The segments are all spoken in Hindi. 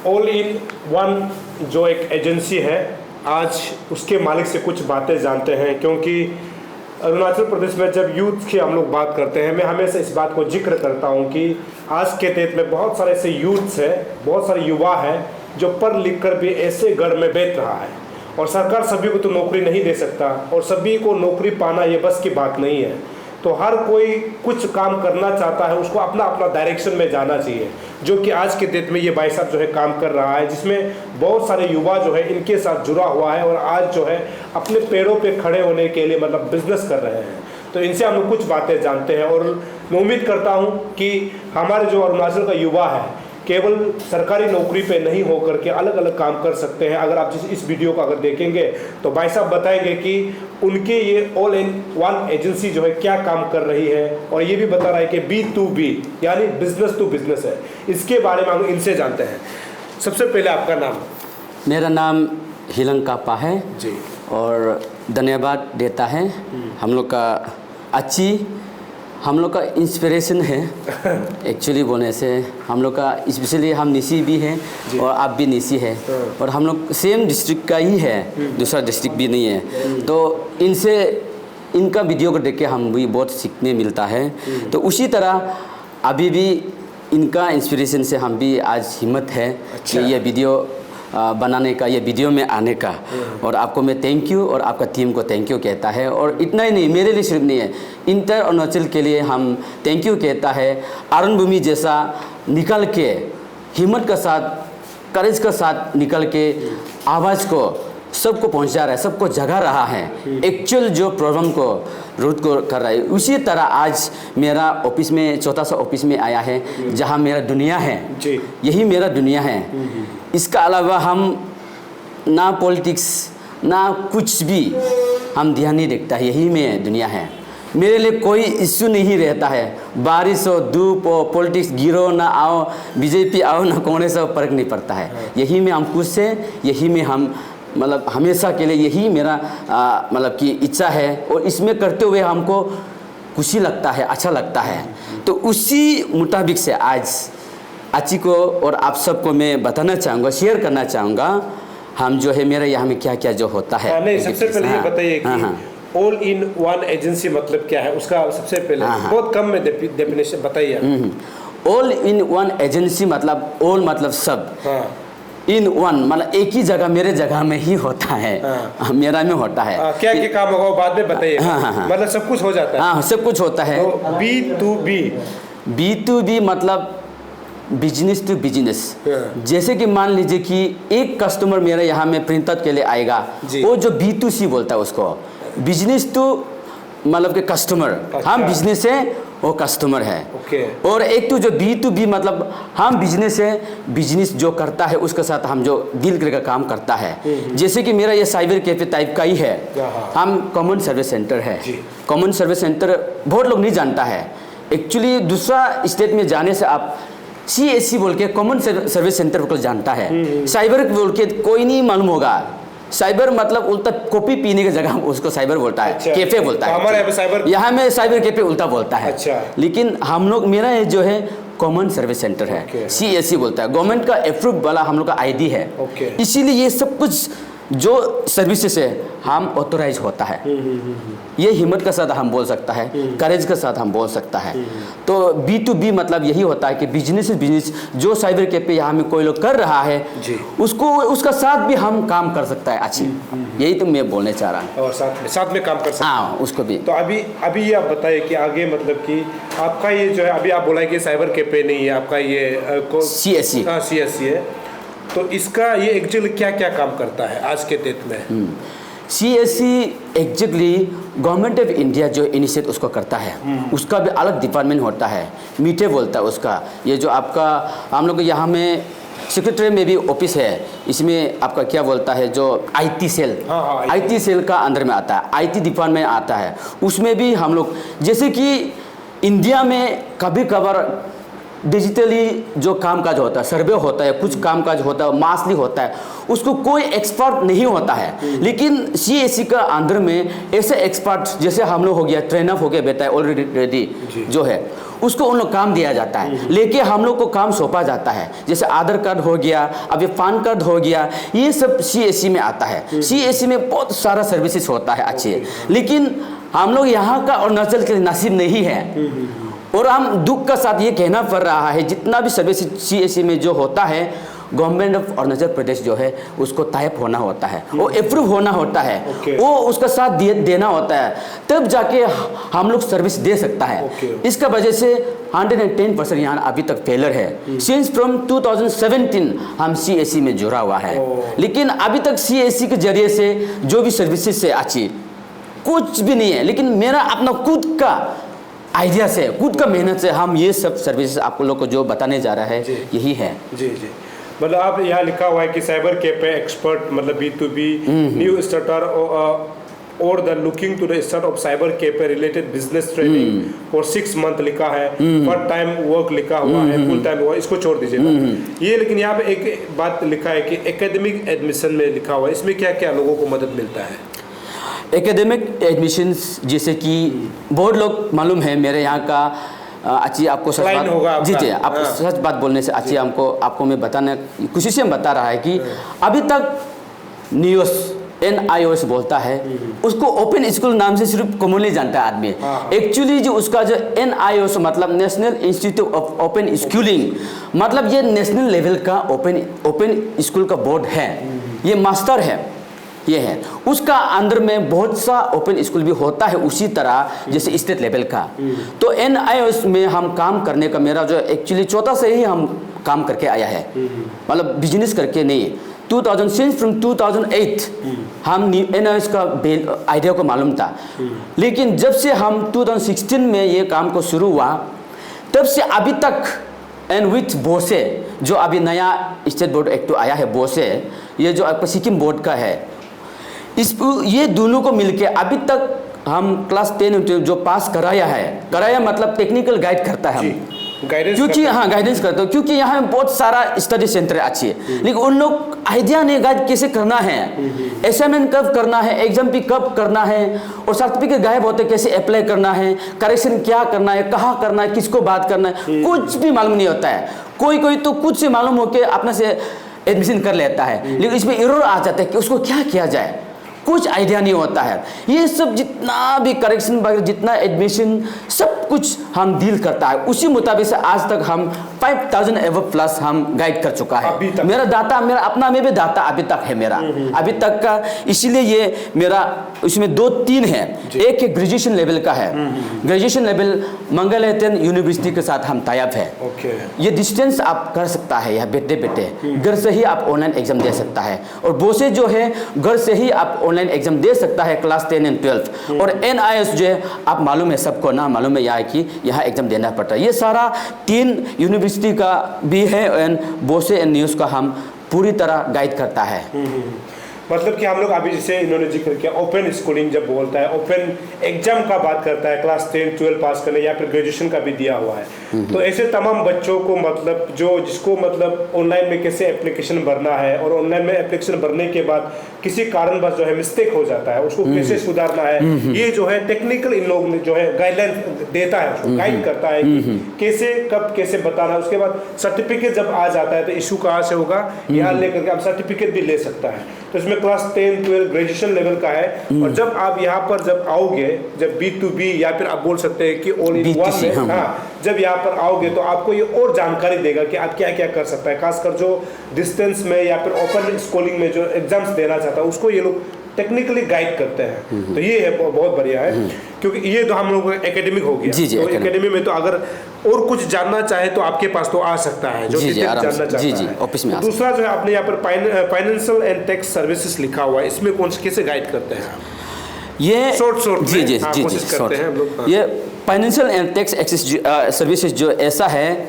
ऑल इन वन जो एक एजेंसी है, आज उसके मालिक से कुछ बातें जानते हैं, क्योंकि अरुणाचल प्रदेश में जब यूथ की हम लोग बात करते हैं, मैं हमेशा इस बात को जिक्र करता हूं कि आज के डेट में बहुत सारे ऐसे यूथ्स हैं, बहुत सारे युवा हैं जो पढ़ लिख कर भी ऐसे घर में बैठ रहा है, और सरकार सभी को तो नौकरी नहीं दे सकता, और सभी को नौकरी पाना ये बस की बात नहीं है। तो हर कोई कुछ काम करना चाहता है, उसको अपना अपना डायरेक्शन में जाना चाहिए, जो कि आज के डेट में ये भाई साहब जो है काम कर रहा है, जिसमें बहुत सारे युवा जो है इनके साथ जुड़ा हुआ है और आज जो है अपने पैरों पे खड़े होने के लिए मतलब बिजनेस कर रहे हैं। तो इनसे हम लोग कुछ बातें जानते हैं, और मैं उम्मीद करता हूँ कि हमारे जो अरुणाचल का युवा है केवल सरकारी नौकरी पे नहीं होकर के अलग अलग काम कर सकते हैं। अगर आप इस वीडियो को अगर देखेंगे तो भाई साहब बताएंगे कि उनके ये ऑल इन वन एजेंसी जो है क्या काम कर रही है, और ये भी बता रहा है कि B2B यानी बिजनेस टू बिजनेस है। इसके बारे में हम इनसे जानते हैं। सबसे पहले आपका नाम? मेरा नाम हिलंग कापा है जी, और धन्यवाद देता है हम लोग का अच्छी हम लोग का इंस्पिरेशन है एक्चुअली बोलने से। हम लोग का स्पेशली हम निसी भी हैं और आप भी निसी है, और हम लोग सेम डिस्ट्रिक्ट का ही है, दूसरा डिस्ट्रिक्ट भी नहीं है। तो इनसे इनका वीडियो को देख के हम भी बहुत सीखने मिलता है। तो उसी तरह अभी भी इनका इंस्पिरेशन से हम भी आज हिम्मत है कि ये वीडियो बनाने का, ये वीडियो में आने का। और आपको मैं थैंक यू और आपका टीम को थैंक यू कहता है। और इतना ही नहीं, मेरे लिए सिर्फ नहीं है, इंटर अरुणाचल के लिए हम थैंक यू कहता है। अरुण भूमि जैसा निकल के हिम्मत का साथ, करेज का साथ निकल के आवाज़ को सबको पहुंचा रहा है, सबको जगा रहा है, एक्चुअल जो प्रॉब्लम को रूट को कर रहा है। उसी तरह आज मेरा ऑफिस में, छोटा सा ऑफिस में आया है जहां मेरा दुनिया है, यही मेरा दुनिया है। इसका अलावा हम ना पॉलिटिक्स ना कुछ भी हम ध्यान नहीं देखता है, यही में दुनिया है। मेरे लिए कोई इश्यू नहीं रहता है, बारिश हो, धूप हो, पॉलिटिक्स गिरो ना आओ, बीजेपी आओ ना कांग्रेस, सब फर्क नहीं पड़ता है। यही में हम खुश हैं, यही में हम मतलब हमेशा के लिए यही मेरा मतलब कि इच्छा है, और इसमें करते हुए हमको खुशी लगता है, अच्छा लगता है। तो उसी मुताबिक से आज अच्छी को और आप सबको मैं बताना चाहूँगा, शेयर करना चाहूँगा हम जो है मेरे यहाँ में क्या क्या जो होता है। नहीं, सबसे पहले ये बताइए कि ऑल इन वन एजेंसी मतलब क्या है, उसका सबसे पहले बहुत कम में डेफिनेशन बताइए। ऑल इन वन एजेंसी मतलब ऑल मतलब सब, इन वन मतलब एक ही जगह, मेरे जगह में ही होता है, मेरा में होता है। क्या क्या काम होगा बाद में बताइए। मतलब सब कुछ हो जाता है? हाँ, सब कुछ होता है। तो B2B मतलब बिजनेस टू बिजनेस। जैसे कि मान लीजिए कि एक कस्टमर मेरे यहाँ में प्रिंटर के लिए आएगा, वो जो B2C बोलता है उसको, बिजनेस टू मतलब के कस्टमर। अच्छा। हम बिजनेस है, वो कस्टमर है। और एक तो जो B2B मतलब हम बिजनेस है, बिजनेस जो करता है उसके साथ हम जो डील करके काम करता है। जैसे कि मेरा ये साइबर कैफे टाइप का ही है, हम कॉमन सर्विस सेंटर है। कॉमन सर्विस सेंटर बहुत लोग नहीं जानता है एक्चुअली। दूसरा स्टेट में जाने से आप CSC बोल के कॉमन सर्विस सेंटर को जानता है, साइबर बोल के कोई नहीं मालूम होगा। साइबर मतलब उल्टा कॉफी पीने की जगह उसको साइबर बोलता है। अच्छा। कैफे बोलता है। हमारे यहाँ में साइबर कैफे उल्टा बोलता है। अच्छा। लेकिन हम लोग, मेरा जो है कॉमन सर्विस सेंटर है, CSC बोलता है, गवर्नमेंट का अप्रूव वाला हम लोग का ID है। इसीलिए ये सब कुछ जो सर्विसेज है हम ऑथोराइज होता है। ये हिम्मत के साथ हम बोल सकता है, करेज के साथ हम बोल सकता है। तो B2B मतलब यही होता है कि बिजनेस बिजनेस जो साइबर कैफे यहाँ में कोई लोग कर रहा है उसको, उसका साथ भी हम काम कर सकता है अच्छी। यही तो मैं बोलने चाह रहा हूँ, और साथ में काम कर सकते हैं। हाँ, उसको भी। तो अभी ये आप बताइए कि आगे मतलब कि आपका ये जो है, अभी आप बोला कि साइबर कैफे नहीं है आपका, ये CSC है। तो इसका ये एक्चुअली क्या क्या काम करता है आज के डेट में? CSC actually government of India जो इनिशिएट उसको करता है, उसका भी अलग डिपार्टमेंट होता है, मीटे बोलता है उसका। ये जो आपका हम लोग यहाँ में सेक्रेटरी में भी ऑफिस है, इसमें आपका क्या बोलता है जो IT सेल, IT सेल का अंदर में आता है, IT डिपार्टमेंट आता है। उसमें भी हम लोग, जैसे कि इंडिया में कभी कभार डिजिटली जो कामकाज होता है, सर्वे होता है, कुछ कामकाज होता है, मासली होता है, उसको कोई एक्सपर्ट नहीं होता है। लेकिन CSC का अंदर में ऐसे एक्सपर्ट जैसे हम लोग हो गया, ट्रेन अप हो गया बेटा ऑलरेडी जो है, उसको उन लोग काम दिया जाता है, लेके हम लोग को काम सौंपा जाता है। जैसे आधार कार्ड हो गया, अभी पैन कार्ड हो गया, ये सब CSC में आता है। CSC में बहुत सारा सर्विसेज होता है अच्छे, लेकिन हम लोग यहाँ का अरुणाचल के नसीब नहीं है। और हम दुख का साथ ये कहना पड़ रहा है, जितना भी सर्विस CSC में जो होता है, गवर्नमेंट ऑफ अरुणाचल प्रदेश जो है उसको टाइप होना होता है, वो अप्रूव होना होता है, वो उसका साथ देना होता है, तब जाके हम लोग सर्विस दे सकता है। इसका वजह से 110% यहाँ अभी तक फेलर है। सिंस फ्रॉम 2017 हम CSC में जुड़ा हुआ है, लेकिन अभी तक CSC के जरिए से जो भी सर्विसेज से अच्छी कुछ भी नहीं है। लेकिन मेरा अपना खुद का आइडिया से, खुद का मेहनत से हम ये सब सर्विसेज आप लोग को जो बताने जा रहा है यही है। जी जी, मतलब आप यहाँ लिखा हुआ है कि साइबर कैफे एक्सपर्ट, मतलब B2B न्यू स्टार्टर और the looking to the start of cyber cafe related business training for 6 month लिखा है, पार्ट टाइम वर्क लिखा हुआ है, फुल टाइम वर्क, इसको छोड़ दीजिएगा ये। लेकिन यहाँ पे एक बात लिखा है कि एकेडमिक एडमिशन में लिखा हुआ है, इसमें क्या क्या लोगों को मदद मिलता है? एकेडमिक एडमिशन्स जैसे कि बहुत लोग मालूम है, मेरे यहाँ का अच्छी आपको सच बात होगा जी जी, आप सच बात बोलने से अच्छी आपको मैं बताने खुशी से बता रहा है कि अभी तक NIOS बोलता है, उसको ओपन स्कूल नाम से सिर्फ कॉमनली जानता है आदमी। एक्चुअली जो उसका जो NIOS मतलब national institute of open schooling, मतलब ये नेशनल लेवल का ओपन स्कूल का बोर्ड है, ये मास्टर है, ये है। उसका अंदर में बहुत सा ओपन स्कूल भी होता है उसी तरह जैसे स्टेट लेवल का। तो NIOS में हम काम करने का मेरा जो एक्चुअली चौथा से ही हम काम करके आया है, मतलब बिजनेस करके नहीं। 2008 हम NIOS का आइडिया को मालूम था, लेकिन जब से हम 2016 में ये काम को शुरू हुआ, तब से अभी तक एंड विथ बोसे जो अभी नया स्टेट बोर्ड एक्ट आया है, बोसे ये जो आपका सिक्किम बोर्ड का है, ये दोनों को मिलके अभी तक हम क्लास 10 जो पास कराया मतलब टेक्निकल गाइड करता है हम, क्योंकि हाँ गाइडेंस करते हो, क्योंकि यहाँ बहुत सारा स्टडी सेंटर अच्छी है, लेकिन उन लोग आइडिया नहीं गाइड कैसे करना है, असाइनमेंट कब करना है, एग्जाम भी कब करना है, और सर्टिफिकेट गायब होते कैसे अप्लाई करना है, करेक्शन क्या करना है, कहाँ करना है, किसको बात करना है, कुछ भी मालूम नहीं होता है। कोई तो कुछ से मालूम होकर अपने से एडमिशन कर लेता है, लेकिन इसमें एरर आ जाता है कि उसको क्या किया जाए, कुछ आइडिया नहीं होता है। ये सब जितना भी करेक्शन वगैरह, जितना एडमिशन, सब कुछ हम डील करता है, उसी मुताबिक से आज तक हम 5000 एवं प्लस हम गाइड कर चुका है। मेरा डाटा, मेरा अपना में भी डाटा अभी तक है मेरा, अभी तक का, इसीलिए ये मेरा उसमें 2-3 है। एक ग्रेजुएशन लेवल का है, ग्रेजुएशन लेवल मंगलयतन यूनिवर्सिटी के साथ हम टाई अप है। ये डिस्टेंस आप कर सकता है, यहाँ बैठे घर से ही आप ऑनलाइन एग्जाम दे सकता है, और बोसे जो है घर से ही आप ऑनलाइन एग्जाम दे सकता है क्लास 10 एंड 12। और NIOS जो है आप मालूम है, सबको ना मालूम है यहाँ कि यहाँ एग्जाम देना पड़ता है। ये सारा 3 यूनिवर्सिटी का भी है, एंड बोसे एंड न्यूज़ का हम पूरी तरह गाइड करता है। मतलब कि हम लोग अभी जैसे इन्होंने जिक्र किया, ओपन स्कूलिंग जब बोलता है, ओपन एग्जाम का बात करता है, क्लास 10 12 पास करने या फिर ग्रेजुएशन का भी दिया हुआ है। तो ऐसे तमाम बच्चों को मतलब जिसको मतलब ऑनलाइन में कैसे एप्लीकेशन भरना है, और ऑनलाइन में एप्लीकेशन भरने के बाद किसी कारणवश जो है मिस्टेक हो जाता है, उसको कैसे सुधारना है, ये जो है टेक्निकल इन लोग ने जो है गाइडलाइन देता है, उसको गाइड करता है कि कैसे कब कैसे बताना है। उसके बाद सर्टिफिकेट जब आ जाता है तो इशू कहाँ से होगा, यहाँ लेकर के आप सर्टिफिकेट भी ले सकता है। तो इसमें क्लास 10 12 ग्रेजुएशन लेवल का है। और जब आप यहाँ पर जब आओगे, जब B2B या फिर आप बोल सकते हैं कि ऑल इन वन में, हाँ, जब यहाँ पर आओगे तो आपको ये और जानकारी देगा कि आप क्या क्या कर सकता है, खासकर जो डिस्टेंस में या फिर ओपन स्कूलिंग में जो एग्जाम्स देना चाहता है उसको ये लोग टेक्निकली गाइड करते हैं। तो ये है बहुत बढ़िया है, क्योंकि ये तो हम लोग एकेडमिक हो गया। तो एकेडमी में तो अगर और कुछ जानना चाहे तो आपके पास तो आ सकता है, जो जानना चाहता है ऑफिस में। दूसरा जो है आपने यहाँ पर फाइनेंशियल एंड टैक्स सर्विसेज लिखा हुआ है, इसमें कौन से कैसे गाइड करते हैं आप? ये शॉर्ट जी कोशिश करते हैं हम लोग। ये फाइनेंशियल एंड टैक्स सर्विसेज जो ऐसा है,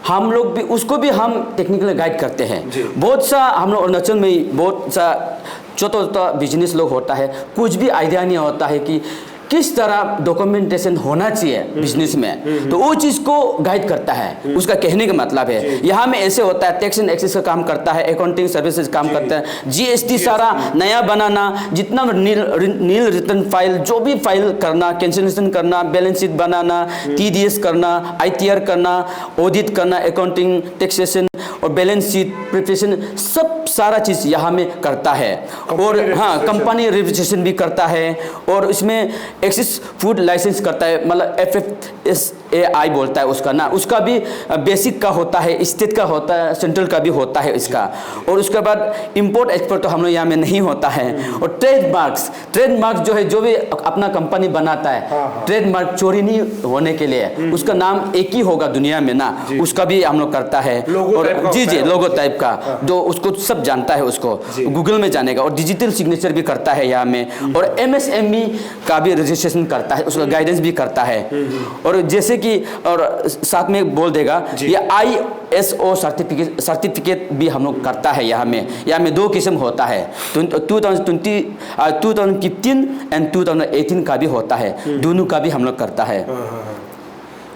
हम लोग भी उसको भी हम टेक्निकल गाइड करते हैं। बहुत सा हम लोग अरुणाचल में बहुत सा छोटा बिजनेस लोग होता है, कुछ भी आइडिया नहीं होता है कि किस तरह डॉक्यूमेंटेशन होना चाहिए बिजनेस में, तो वो चीज़ को गाइड करता है। उसका कहने का मतलब है यहाँ में ऐसे होता है, टैक्स एंड एक्सेस का काम करता है, अकाउंटिंग सर्विसेज काम करता है, जीएसटी सारा नया बनाना, जितना नील रिटर्न फाइल, जो भी फाइल करना, कैंसिलेशन करना, बैलेंस शीट बनाना, टीडीएस करना, आईटीआर करना, ऑडिट करना, अकाउंटिंग, टैक्सेशन और बैलेंस शीट प्रिपरेशन, सब सारा चीज़ यहाँ में करता है। और हाँ, कंपनी रजिस्ट्रेशन भी करता है, और इसमें एक्सिस फूड लाइसेंस करता है, मतलब FFSAI बोलता है उसका ना, उसका भी बेसिक का होता है, स्टेट का होता है, सेंट्रल का भी होता है इसका। और उसके बाद इंपोर्ट एक्सपोर्ट तो हम लोग यहाँ में नहीं होता है। और ट्रेडमार्क्स जो है, जो भी अपना कंपनी बनाता है, ट्रेडमार्क चोरी नहीं होने के लिए उसका नाम एक ही होगा दुनिया में ना, उसका भी हम लोग करता है। और जी लोगो टाइप का, जो उसको सब जानता है, उसको गूगल में जानेगा। और डिजिटल सिग्नेचर भी करता है यहाँ में, और MSME का भी रजिस्ट्रेशन करता है, उसका गाइडेंस भी करता है। और जैसे कि और साथ में बोल देगा, ये ISO सर्टिफिकेट भी हम लोग करता है यहाँ में 2 किस्म होता है, 2015 एंड 2018 का भी होता है, दोनों का भी हम लोग करता है।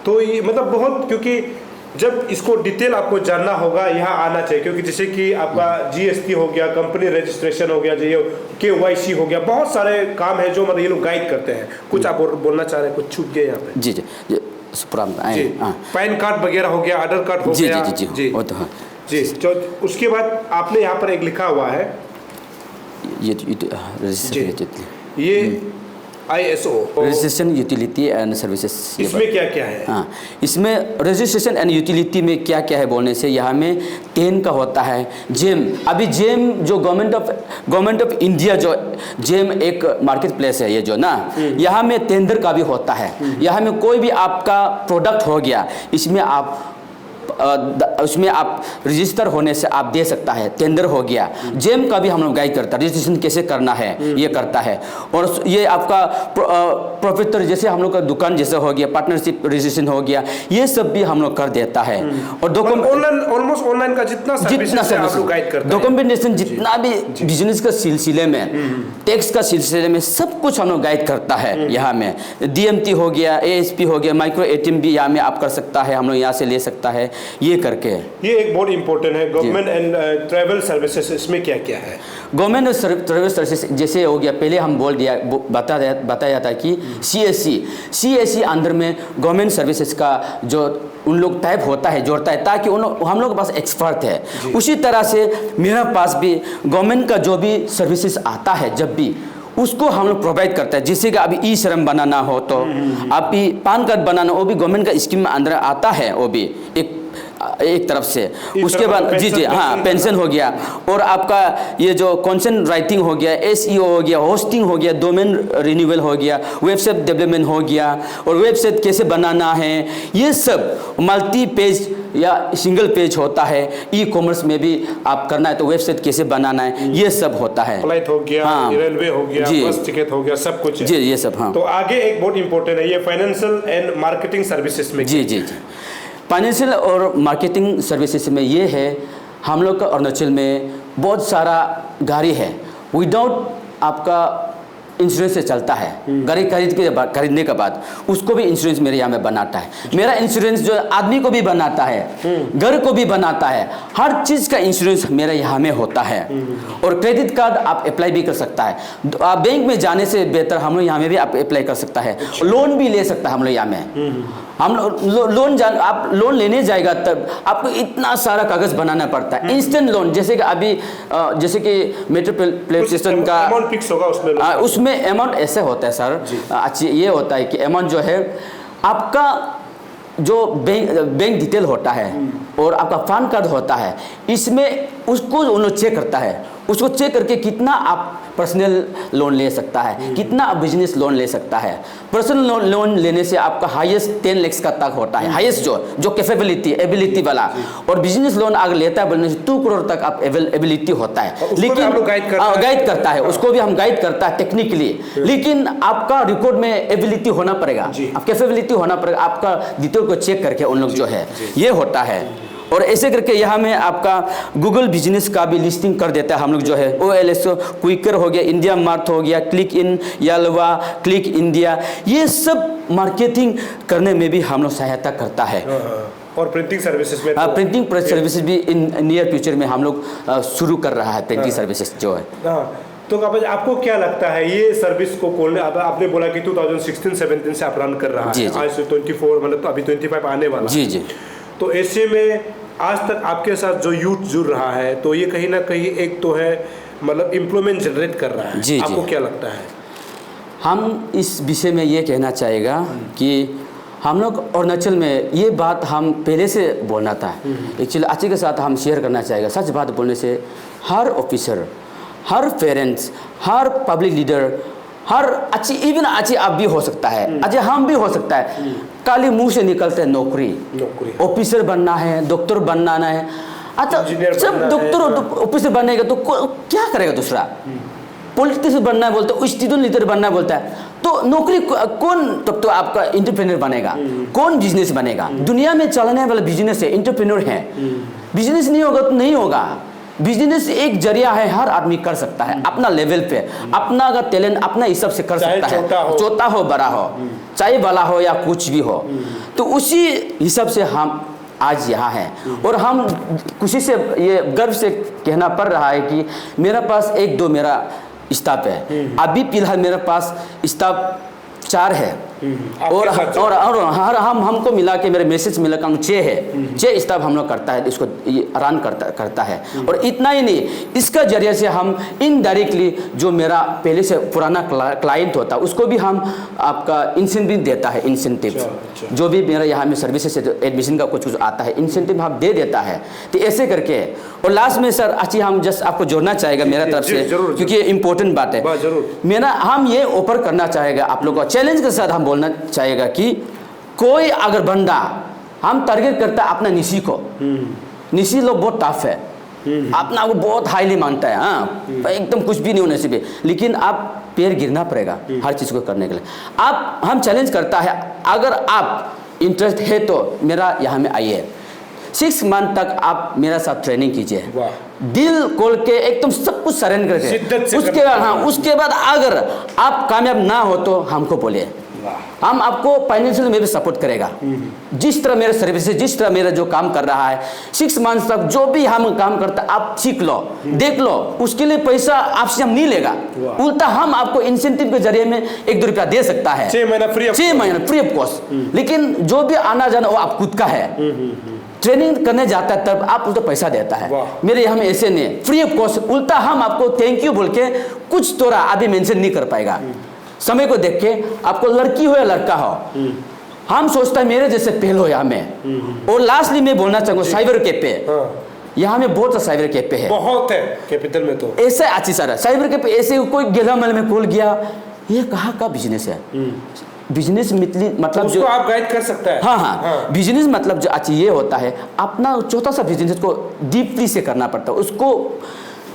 तो ये मतलब बहुत, क्योंकि जब इसको डिटेल आपको जानना होगा, यहाँ आना चाहिए, क्योंकि जैसे कि आपका GST हो गया, कंपनी रजिस्ट्रेशन हो गया, जो KYC हो गया, बहुत सारे काम है जो मतलब ये लोग गाइड करते हैं। कुछ आप बोलना चाह रहे हैं, कुछ छूट गए यहाँ पे? जी पैन कार्ड वगैरह हो गया, आधार कार्ड हो गया। जी वो तो हाँ जी। तो उसके बाद आपने यहाँ पर एक लिखा हुआ है ये ISO registration utility and services, इसमें क्या क्या है? हाँ, इसमें रजिस्ट्रेशन एंड यूटिलिटी में क्या क्या है बोलने से, यहाँ में 10 का होता है। जेम, अभी जेम जो गवर्नमेंट ऑफ इंडिया जो जेम एक मार्केट प्लेस है ये जो ना, यहाँ में टेंडर का भी होता है। यहाँ में कोई भी आपका प्रोडक्ट हो गया, उसमें आप रजिस्टर होने से आप दे सकता है, टेंडर हो गया। जेम का भी हम लोग गाइड करता है, रजिस्ट्रेशन कैसे करना है ये करता है। और ये आपका प्रोफेसर जैसे हम लोग का दुकान जैसे हो गया, पार्टनरशिप रजिस्ट्रेशन हो गया, ये सब भी हम लोग कर देता है। और ऑलमोस्ट ऑनलाइन का जितना सर्विस डॉक्यूमेंटेशन जितना भी बिजनेस का सिलसिले में, टैक्स का सिलसिले में, सब कुछ हम लोग गाइड करता है। यहाँ में DMT हो गया, ASP हो गया, माइक्रो ATM भी यहाँ में आप कर सकता है, हम लोग यहाँ से ले सकता है, ये करके। ये एक बहुत इंपॉर्टेंट है, गवर्नमेंट एंड ट्रैवल सर्विसेज, इसमें क्या क्या है? गवर्नमेंट ट्रैवल सर्विसेज जैसे हो गया, पहले हम बताया था कि CSC अंदर में गवर्नमेंट सर्विसेज का जो उन लोग टाइप होता है, जोड़ता है, ताकि हम लोग के पास एक्सपर्ट है। उसी तरह से मेरा पास भी गवर्नमेंट का जो भी सर्विसेज आता है, जब भी उसको हम लोग प्रोवाइड करते हैं। जैसे कि अभी ई-श्रम बनाना हो, तो अभी पैन कार्ड बनाना, वो भी गवर्नमेंट का स्कीम में अंदर आता है, वो भी एक तरफ से। उसके बाद जी हाँ, पेंशन हो गया, और आपका ये जो कंसेंट राइटिंग हो गया, SEO हो गया, होस्टिंग हो गया, डोमेन रिन्यूअल हो गया, वेबसाइट डेवलपमेंट हो गया, और वेबसाइट कैसे बनाना है, ये सब मल्टी पेज या सिंगल पेज होता है। ई-कॉमर्स में भी आप करना है तो वेबसाइट कैसे बनाना है, ये सब होता है। फ्लाइट हो गया, हाँ, रेलवे हो गया, बस टिकट हो गया, सब कुछ है। जी ये सब। हाँ, तो आगे एक बहुत इंपॉर्टेंट है, ये फाइनेंशियल एंड मार्केटिंग सर्विसेज में। जी फाइनेंशियल और मार्केटिंग सर्विसेज में ये है, हम लोग का अरुणाचल में बहुत सारा गाड़ी है, विदाउट आपका इंश्योरेंस से चलता है। गाड़ी खरीदने के बाद उसको भी इंश्योरेंस मेरे यहाँ में बनाता है। मेरा इंश्योरेंस जो आदमी को भी बनाता है, घर को भी बनाता है, हर चीज़ का इंश्योरेंस मेरे यहाँ में होता है। और क्रेडिट कार्ड आप अप्लाई भी कर सकता है, बैंक में जाने से बेहतर हम लोग यहाँ में भी आप अप्लाई कर सकता है। लोन भी ले सकता है हम लोग यहाँ में। हम आप लोन लेने जाएगा तब आपको इतना सारा कागज बनाना पड़ता है। इंस्टेंट लोन, जैसे कि अभी जैसे कि मेट्रोपोलिटन का अमाउंट फिक्स होगा उसमें अमाउंट ऐसे होता है सर, अच्छी ये होता है कि अमाउंट जो है आपका जो बैंक डिटेल होता है और आपका पैन कार्ड होता है, इसमें उसको उन्होंने चेक करता है। उसको चेक करके कितना आप पर्सनल लोन ले सकता है, कितना आप बिजनेस लोन ले सकता है। पर्सनल लोन लेने से आपका हाईएस्ट 10 लाख का तक होता है, हाईएस्ट जो कैपेबिलिटी एबिलिटी वाला। और बिजनेस लोन अगर लेता है बोलने से 2 करोड़ तक आप एबिलिटी होता है। लेकिन गाइड करता है, उसको भी हम गाइड करता है टेक्निकली। लेकिन आपका रिकॉर्ड में एबिलिटी होना पड़ेगा, आप कैपेबिलिटी होना पड़ेगा, आपका डिटेल को चेक करके उन लोग जो है ये होता है। और ऐसे करके यहाँ में आपका गूगल बिजनेस का भी लिस्टिंग कर देता है हम लोग जो है OLX क्विकर हो गया, इंडिया मार्ट हो गया, क्लिक इन यालवा, क्लिक इंडिया, ये सब मार्केटिंग करने में भी हम लोग सहायता करता है। और प्रिंटिंग सर्विसेज में प्रिंटिंग सर्विसेज भी इन नियर फ्यूचर में हम लोग शुरू कर रहा है प्रिंटिंग सर्विसेज जो है। तो आपको क्या लगता है ये सर्विस को खोलने, आपने बोला कि 2016-17 से आप रन कर रहा है, आज से 24 मतलब तो अभी 25 आने वाला जी जी। तो ऐसे में आज तक आपके साथ जो यूथ जुड़ रहा है तो ये कहीं ना कहीं एक तो है मतलब एम्प्लॉयमेंट जनरेट कर रहा है। जी आपको जी। क्या लगता है? हम इस विषय में ये कहना चाहेगा कि हम लोग अरुणाचल में ये बात हम पहले से बोलना था, एक्चुअली अच्छे के साथ हम शेयर करना चाहेगा। सच बात बोलने से हर ऑफिसर, हर पेरेंट्स, हर पब्लिक लीडर, हर अच्छी इवन अच्छी आप भी हो सकता है, अच्छे हम भी हो सकता है, काली मुंह से निकलते हैं नौकरी, ऑफिसर बनना है, डॉक्टर बनना है। अच्छा सब डॉक्टर ऑफिसर बनेगा तो क्या करेगा दूसरा? पॉलिटिक्स बनना है बोलते, स्टूडेंट लीडर बनना बोलता है, तो नौकरी कौन, तब तो आपका इंटरप्रेन्योर बनेगा, कौन बिजनेस बनेगा? दुनिया में चलने वाला बिजनेस है, इंटरप्रेन्योर है। बिजनेस नहीं होगा तो नहीं होगा। बिजनेस एक जरिया है, हर आदमी कर सकता है अपना लेवल पे, अपना का टैलेंट अपना हिसाब से कर सकता है, छोटा हो बड़ा हो, चाहे बड़ा हो या कुछ भी हो। तो उसी हिसाब से हम आज यहाँ हैं और हम खुशी से ये गर्व से कहना पड़ रहा है कि मेरा पास 1-2 मेरा स्टाफ है। अभी फिलहाल मेरे पास स्टाफ 4 है और हर हमको मिला के मेरे मैसेज मिला कि 6 है, 6 स्टाफ हम लोग करता है, इसको रन करता है। और इतना ही नहीं, इसका जरिए से हम इनडायरेक्टली जो मेरा पहले से पुराना क्लाइंट होता है उसको भी हम आपका इंसेंटिव देता है। इंसेंटिव जो भी मेरा यहाँ में सर्विसेज से एडमिशन का कुछ आता है, इंसेंटिव हम दे देता है। तो ऐसे करके और लास्ट में सर अच्छी हम जस्ट आपको जोड़ना चाहेगा मेरा तरफ से, क्योंकि ये इंपॉर्टेंट बात है। मेरा हम ये ऑफर करना चाहेगा आप लोगों को, चैलेंज के साथ हम बोलना चाहेगा कि कोई अगर बंदा, हम टारगेट करता है अपना निशी को, निशी लोग बहुत टफ है, अपना वो बहुत हाईली मानता है, हाँ एकदम कुछ भी नहीं होने से भी, लेकिन आप पैर गिरना पड़ेगा हर चीज़ को करने के लिए। आप हम चैलेंज करता है, अगर आप इंटरेस्ट है तो मेरा यहाँ में आइए, 6 मंथ तक आप मेरा साथ ट्रेनिंग कीजिए, दिल खोल के एकदम सब कुछ सरेंडर करके, उसके बाद हाँ उसके बाद अगर आप कामयाब ना हो तो हमको बोलिए, हम आपको फाइनेंशियल में भी सपोर्ट करेगा। जिस तरह मेरे सर्विसेज, जिस तरह मेरा जो काम कर रहा है 6 मंथ तक जो भी हम काम करते हैं आप सीख लो, देख लो, उसके लिए पैसा आपसे हम नहीं लेगा, उल्टा हम आपको इंसेंटिव के जरिए में 1-2 रुपया दे सकता है, 6 महीना फ्री ऑफ कॉस्ट। लेकिन जो भी आना जाना वो आप खुद का है, ट्रेनिंग करने जाता है तब आप उसको पैसा देता है। मेरे यहाँ में ऐसे नहीं, फ्री ऑफ कॉस्ट, उल्टा हम आपको थैंक यू बोल के कुछ तोड़ा अभी मेंशन नहीं कर पाएगा। समय को देख के आपको लड़की हो या लड़का हो, हम सोचता है मेरे जैसे पहल हो यहाँ में। और लास्टली मैं बोलना चाहूँगा साइबर कैफे, यहाँ में बहुत सा साइबर कैफे है, बहुत है कैपिटल में, तो ऐसे अच्छी सारा साइबर कैफे ऐसे कोई गेलामल में खोल गया, ये कहाँ का बिजनेस है? बिजनेस मतलब जो आप गाइड कर सकता है। हाँ, बिजनेस मतलब जो अच्छी ये होता है, अपना छोटा सा बिजनेस को डीपली से करना पड़ता है, उसको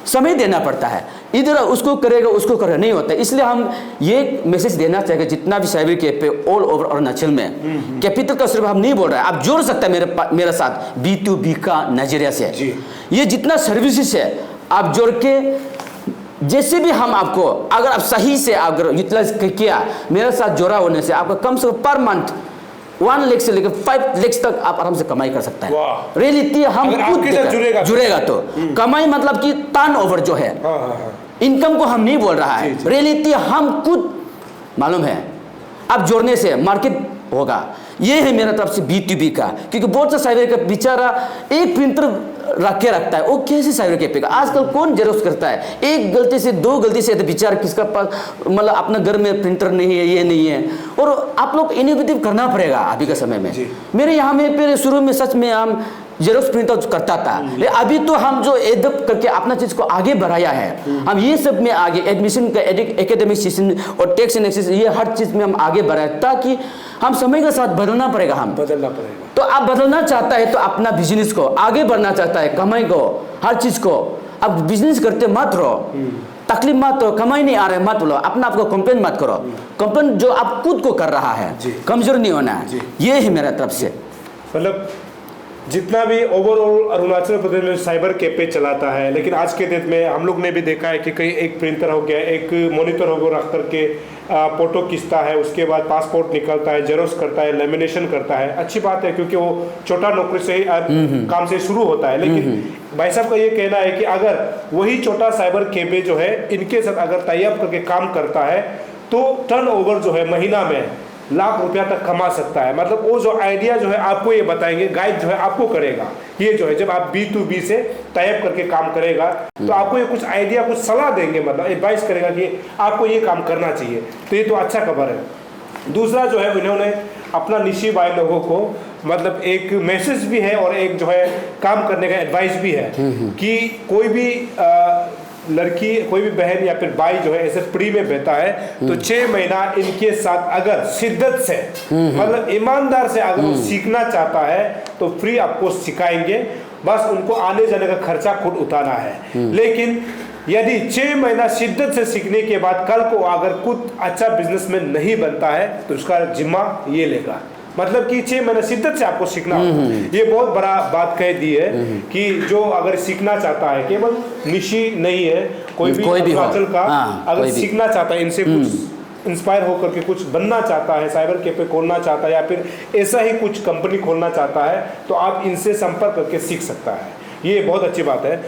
समय देना पड़ता है, इधर उसको करेगा उसको करेगा नहीं होता। इसलिए हम ये मैसेज देना चाहिए जितना भी cyber cafe all over Arunachal में, कैपिटल का सिर्फ हम नहीं बोल रहे हैं, आप जोड़ सकते हैं मेरे साथ B2B का नजरिया से। ये जितना सर्विसेज है आप जोड़ के, जैसे भी हम आपको अगर आप सही से अगर यूटिलाइज किया मेरे साथ जोड़ा होने से, आपका कम से कम पर मंथ 1 लाख से लेकर 5 लाख तक आप आराम से कमाई कर सकता है। रियलिटी हम खुद जुड़ेगा तो कमाई मतलब कि टर्नओवर जो है, इनकम को हम नहीं बोल रहा है, रियलिटी हम खुद मालूम है। अब जोड़ने से मार्केट होगा, ये है मेरा तरफ से B2B का। क्योंकि बहुत सा साइबर का बेचारा एक प्रिंटर रख के रखता है, वो कैसे साइबर कैफे का? आजकल कौन जेरोक्स करता है? एक गलती से 2 गलती से तो बेचारा किसका पास मतलब अपना घर में प्रिंटर नहीं है, ये नहीं है, और आप लोग इनोवेटिव करना पड़ेगा अभी के समय में। मेरे यहाँ में फिर शुरू में सच में हम जेरोक्स प्रिंटर करता था, लेकिन अभी तो हम जो एडप्ट करके अपना चीज को आगे बढ़ाया है, हम ये सब में आगे एडमिशन का एकेडमिक सेशन और टैक्स एंड एक्सेस, ये हर चीज में हम आगे बढ़ाए, ताकि हम समय के साथ बदलना पड़ेगा। तो आप बदलना चाहता है तो अपना बिजनेस को आगे बढ़ना चाहता है, कमाई को, हर चीज को, अब बिजनेस करते मत रहो, तकलीफ मत हो, कमाई नहीं आ रहा है मत बोलो, अपना आपको कंप्लेन मत करो, कंप्लेन जो आप खुद को कर रहा है, कमजोर नहीं होना है। ये है मेरा तरफ से। मतलब जितना भी ओवरऑल अरुणाचल प्रदेश में साइबर कैफे चलाता है, लेकिन आज के डेट में हम लोग ने भी देखा है कि कहीं एक प्रिंटर हो गया, एक मॉनिटर हो गया, रख करके फोटो खींचता है, उसके बाद पासपोर्ट निकलता है, जेरोक्स करता है, लेमिनेशन करता है। अच्छी बात है क्योंकि वो छोटा नौकरी से ही काम से शुरू होता है। लेकिन भाई साहब का ये कहना है कि अगर वही छोटा साइबर कैफे जो है इनके साथ अगर टाई अप करके काम करता है तो टर्नओवर जो है महीना में लाख रुपया तक कमा सकता है। मतलब वो जो आइडिया जो है आपको ये बताएंगे, गाइड जो है आपको करेगा। ये जो है जब आप B2B से टाई अप करके काम करेगा तो आपको ये कुछ आइडिया, कुछ सलाह देंगे, मतलब एडवाइस करेगा कि आपको ये काम करना चाहिए। तो ये तो अच्छा खबर है। दूसरा जो है इन्होंने अपना निशी भाई लोगों को मतलब एक मैसेज भी है और एक जो है काम करने का एडवाइस भी है कि कोई भी लड़की, कोई भी बहन या फिर भाई जो है ऐसे फ्री में बहता है तो 6 महीना इनके साथ अगर शिद्दत से मतलब ईमानदार से अगर वो सीखना चाहता है तो फ्री आपको सिखाएंगे। बस उनको आने जाने का खर्चा खुद उठाना है। लेकिन यदि 6 महीना शिद्दत से सीखने के बाद कल को अगर खुद अच्छा बिजनेसमैन नहीं बनता है तो उसका जिम्मा ये लेगा। मतलब कि 6 महीने शिद्दत से आपको सीखना होगा। ये बहुत बड़ा बात कह दी है कि जो अगर सीखना चाहता है, केवल निशी नहीं है, कोई भी अरुणाचल का अगर सीखना चाहता है, इनसे कुछ इंस्पायर होकर के कुछ बनना चाहता है, साइबर कैफे खोलना चाहता है या फिर ऐसा ही कुछ कंपनी खोलना चाहता है तो आप इनसे संपर्क करके सीख सकता है। ये बहुत अच्छी बात है।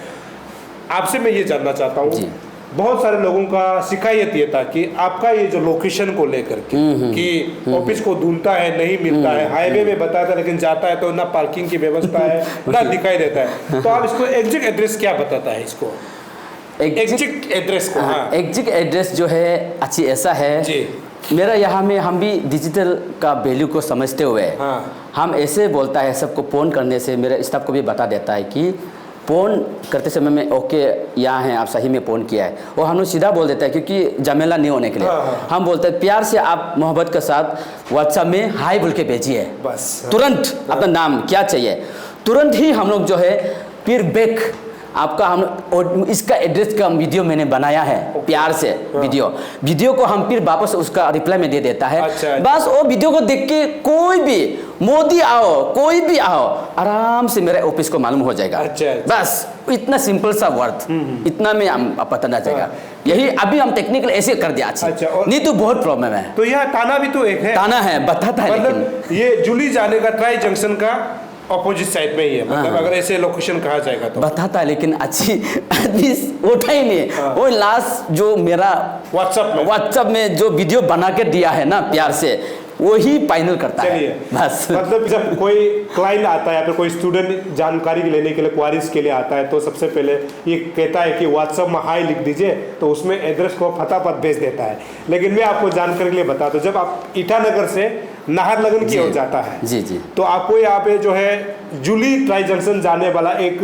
आपसे मैं ये जानना चाहता हूँ, बहुत सारे लोगों का शिकायत ये था कि आपका ये जो लोकेशन को लेकर के कि ऑफिस को ढूंढता है, नहीं मिलता है, हाईवे में बताता है लेकिन जाता है तो ना पार्किंग की व्यवस्था है ना दिखाई देता है। तो आप इसको एग्जैक्ट एड्रेस क्या बताता है इसको? एग्जैक्ट एड्रेस को, एग्जैक्ट एड्रेस जो है अच्छी ऐसा है जी। मेरा यहाँ में हम भी डिजिटल का वैल्यू को समझते हुए हम ऐसे बोलता है, सबको फोन करने से मेरे स्टाफ को भी बता देता है कि फ़ोन करते समय में ओके यहाँ हैं आप, सही में फ़ोन किया है। और हम लोग सीधा बोल देता है क्योंकि झमेला नहीं होने के लिए हम बोलते हैं प्यार से आप मोहब्बत के साथ व्हाट्सएप में हाय बोल के भेजिए, बस तुरंत अपना नाम क्या चाहिए, तुरंत ही हम लोग जो है फिर बैक आपका हम और इसका एड्रेस का वीडियो मैंने बनाया है प्यार से। वीडियो को हम फिर वापस उसका रिप्लाई में दे देता है। अच्छा। बस वो वीडियो को देख के कोई भी मोदी आओ, कोई भी आओ, आराम से मेरे ऑफिस को मालूम हो जाएगा। अच्छा। बस इतना सिंपल सा वर्ड, इतना में हम पता ना जाएगा। यही अभी हम टेक्निकल ऐसे कर दिया। अच्छा। नहीं तो बहुत प्रॉब्लम है। तो यहाँ ताना भी तो एक है, ताना है, बताता है मतलब ये जुली जाने का ट्राई जंक्शन का अपोजिट साइड में ही है। मतलब अगर ऐसे लोकेशन कहा जाएगा तो बताता है, लेकिन अच्छी आदमी उठा ही नहीं। वो लास्ट जो मेरा व्हाट्सएप में जो वीडियो बना के दिया है ना प्यार से, वही फाइनल करता है बस। मतलब जब कोई क्लाइंट आता है या फिर कोई स्टूडेंट जानकारी लेने के लिए क्वारीज के लिए आता है तो सबसे पहले ये कहता है कि व्हाट्सएप में हाई लिख दीजिए, तो उसमें एड्रेस को फटाफट भेज देता है। लेकिन मैं आपको जानकारी के लिए बता दूं, जब आप ईटानगर से नाहरलगुन की ओर जाता है जी तो आपको यहाँ पे जो है जुली ट्राई जंक्शन जाने वाला एक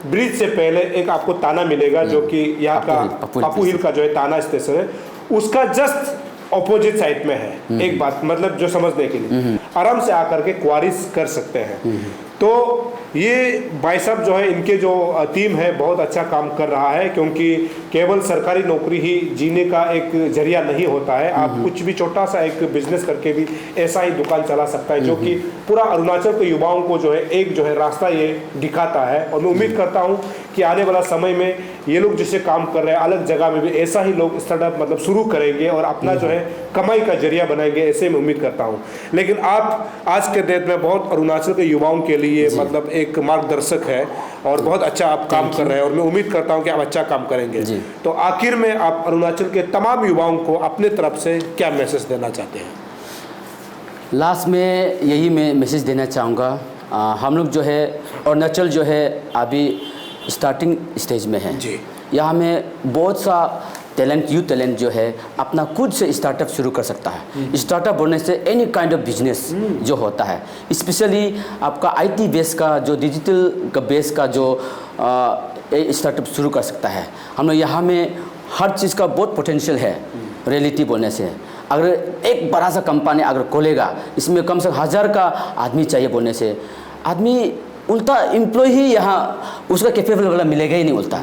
ब्रिज से पहले एक आपको ताना मिलेगा जो कि यहाँ का पप्पू हिल का जो है ताना स्टेशन है, उसका जस्ट ऑपोजिट साइड में है। एक बात मतलब जो समझने के लिए आराम से आकर के क्वारीज कर सकते हैं। तो ये भाई साहब जो है इनके जो टीम है बहुत अच्छा काम कर रहा है, क्योंकि केवल सरकारी नौकरी ही जीने का एक जरिया नहीं होता है। आप कुछ भी छोटा सा एक बिजनेस करके भी ऐसा ही दुकान चला सकता है जो कि पूरा अरुणाचल के युवाओं को जो है एक जो है रास्ता ये दिखाता है। और मैं उम्मीद करता हूँ कि आने वाला समय में ये लोग जिससे काम कर रहे हैं अलग जगह में भी ऐसा ही लोग स्टार्टअप मतलब शुरू करेंगे और अपना जो है कमाई का जरिया बनाएंगे, ऐसे मैं उम्मीद करता हूँ। लेकिन आप आज के डेट में बहुत अरुणाचल के युवाओं के लिए मतलब एक मार्गदर्शक है और बहुत अच्छा आप काम कर रहे हैं और मैं उम्मीद करता हूँ कि आप अच्छा काम करेंगे। तो आखिर में आप अरुणाचल के तमाम युवाओं को अपने तरफ से क्या मैसेज देना चाहते हैं? लास्ट में यही मैं मैसेज देना चाहूँगा, हम लोग जो है अरुणाचल जो है अभी स्टार्टिंग स्टेज में है। यहाँ में बहुत सा टैलेंट, यूथ टैलेंट जो है अपना खुद से स्टार्टअप शुरू कर सकता है। स्टार्टअप बोलने से एनी काइंड ऑफ बिजनेस जो होता है, स्पेशली आपका आईटी बेस का जो डिजिटल का बेस का जो स्टार्टअप शुरू कर सकता है। हम लोग यहाँ में हर चीज़ का बहुत पोटेंशियल है। रियलिटी बोलने से अगर एक बड़ा सा कंपनी अगर खोलेगा, इसमें कम से कम 1000 का आदमी चाहिए बोलने से, आदमी उल्टा एम्प्लॉय ही यहाँ उसका कैपेबल वाला मिलेगा ही नहीं उल्टा।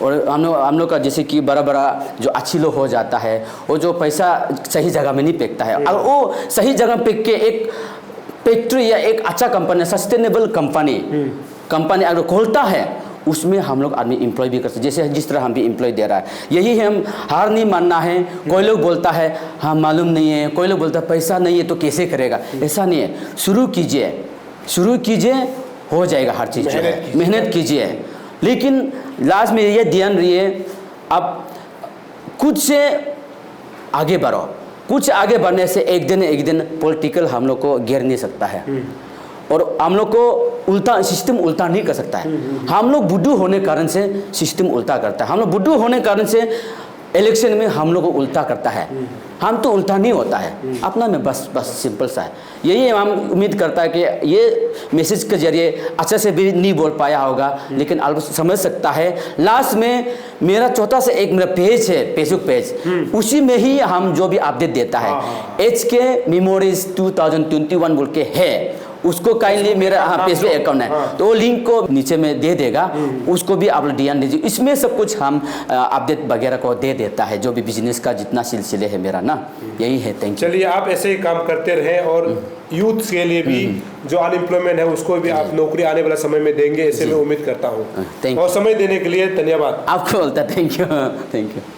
और हम लोग का जैसे कि बड़ा बड़ा जो अच्छी लोग हो जाता है, वो जो पैसा सही जगह में नहीं फेंकता है, अगर वो सही जगह फेंक के एक फैक्ट्री या एक अच्छा कंपनी, सस्टेनेबल कंपनी अगर खोलता है, उसमें हम लोग आदमी एम्प्लॉय भी कर सकते, जैसे जिस तरह हम भी एम्प्लॉय दे रहा है। यही हम हार नहीं मानना है। कोई लोग बोलता है हाँ मालूम नहीं है, कोई लोग बोलता है पैसा नहीं है तो कैसे करेगा, ऐसा नहीं है। शुरू कीजिए, हो जाएगा हर चीज़ जो है, मेहनत कीजिए। लेकिन लास्ट में ये ध्यान रहिए, अब कुछ से आगे बढ़ो। कुछ आगे बढ़ने से एक दिन पॉलिटिकल हम लोग को घेर नहीं सकता है, और हम लोग को सिस्टम उल्टा नहीं कर सकता है। हम लोग बुद्धू होने कारण से सिस्टम उल्टा करता है, हम लोग बुद्धू होने कारण से इलेक्शन में हम लोग को उल्टा करता है। हम तो उल्टा नहीं होता है अपना में, बस सिंपल सा है। यही हम उम्मीद करता है कि ये मैसेज के जरिए अच्छे से भी नहीं बोल पाया होगा, लेकिन आप समझ सकता है। लास्ट में मेरा छोटा सा एक मेरा पेज है, फेसबुक पेज, उसी में ही हम जो भी अपडेट देता है, HK मेमोरीज 2021 बोल के है, उसको काइंडली मेरा फेसबुक अकाउंट है, तो वो लिंक को नीचे में दे देगा, उसको भी आप ध्यान दीजिए। इसमें सब कुछ हम अपडेट वगैरह को दे देता है, जो भी बिजनेस का जितना सिलसिले है मेरा ना, यही है। Thank you. चलिए, आप ऐसे ही काम करते रहें, और यूथ के लिए भी जो अनएम्प्लॉयमेंट है उसको भी आप नौकरी आने वाला समय में देंगे, ऐसे मैं उम्मीद करता हूँ। और समय देने के लिए धन्यवाद। आपको बोलता थैंक यू।